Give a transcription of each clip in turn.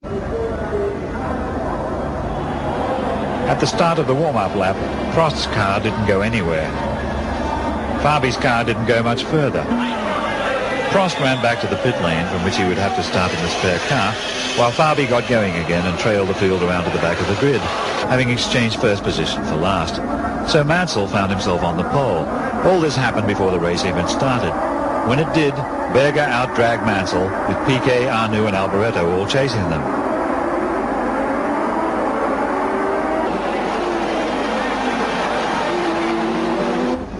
At the start of the warm-up lap, Prost's car didn't go anywhere. Fabi's car didn't go much further. Prost ran back to the pit lane from which he would have to start in the spare car, while Fabi got going again and trailed the field around to the back of the grid, having exchanged first position for last. So Mansell found himself on the pole. All this happened before the race even started. When it did, Berger outdragged Mansell, with Piquet, Arnoux and Alboreto all chasing them.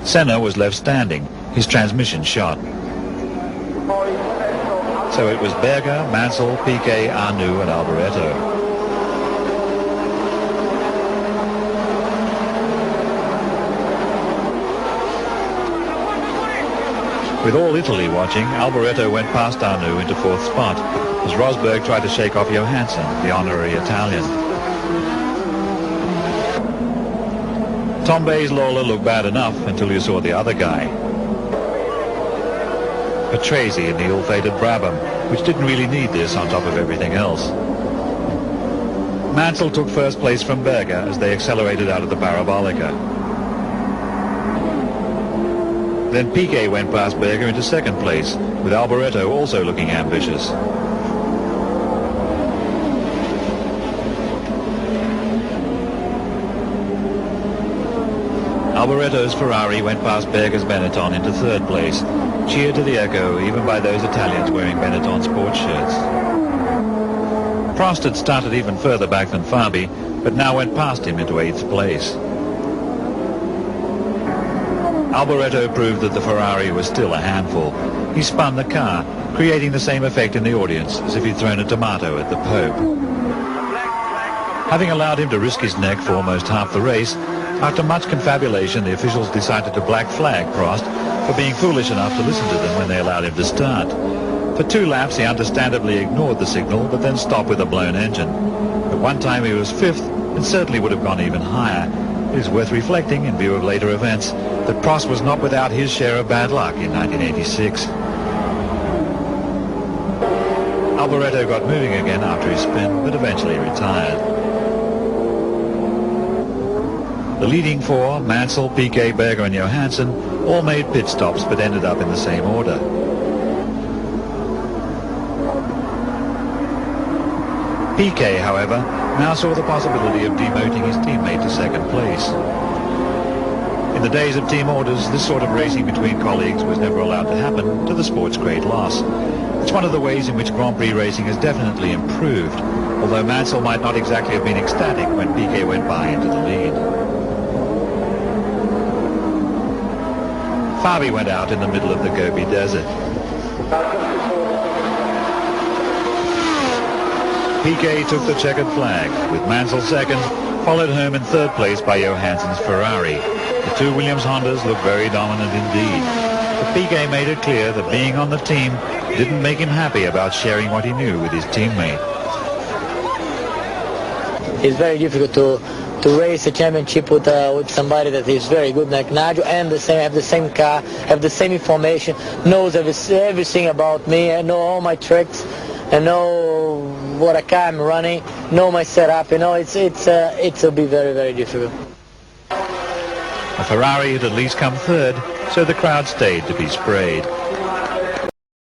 Senna was left standing, his transmission shot. So it was Berger, Mansell, Piquet, Arnoux and Alboreto. With all Italy watching, Alboreto went past Arnoux into fourth spot, as Rosberg tried to shake off Johansson, the honorary Italian. Tombay's Lola looked bad enough until you saw the other guy. Patrese in the ill-fated Brabham, which didn't really need this on top of everything else. Mansell took first place from Berger as they accelerated out of the Parabolica. Then Piquet went past Berger into second place, with Alboreto also looking ambitious. Alboreto's Ferrari went past Berger's Benetton into third place, cheered to the echo even by those Italians wearing Benetton sports shirts. Prost had started even further back than Fabi, but now went past him into eighth place. Alboreto proved that the Ferrari was still a handful. He spun the car, creating the same effect in the audience as if he'd thrown a tomato at the Pope. Having allowed him to risk his neck for almost half the race, after much confabulation, the officials decided to black flag Prost for being foolish enough to listen to them when they allowed him to start. For 2 laps, he understandably ignored the signal, but then stopped with a blown engine. At one time, he was 5th and certainly would have gone even higher. It is worth reflecting, in view of later events, that Prost was not without his share of bad luck in 1986. Alboreto got moving again after his spin, but eventually retired. The leading 4, Mansell, Piquet, Berger and Johansson, all made pit stops but ended up in the same order. Piquet, however, now saw the possibility of demoting his teammate to second place. In the days of team orders, this sort of racing between colleagues was never allowed to happen, to the sport's great loss. It's one of the ways in which Grand Prix racing has definitely improved, although Mansell might not exactly have been ecstatic when Piquet went by into the lead. Fabi went out in the middle of the Gobi Desert. Piquet took the checkered flag, with Mansell second, followed home in third place by Johansson's Ferrari. The 2 Williams Hondas looked very dominant indeed. But Piquet made it clear that being on the team didn't make him happy about sharing what he knew with his teammate. It's very difficult to race a championship with somebody that is very good like Naggio and have the same car, have the same information, knows everything about me, I know all my tricks, I know what a car I'm running, know my setup. You know, it'll be very, very difficult. A Ferrari had at least come third, so the crowd stayed to be sprayed.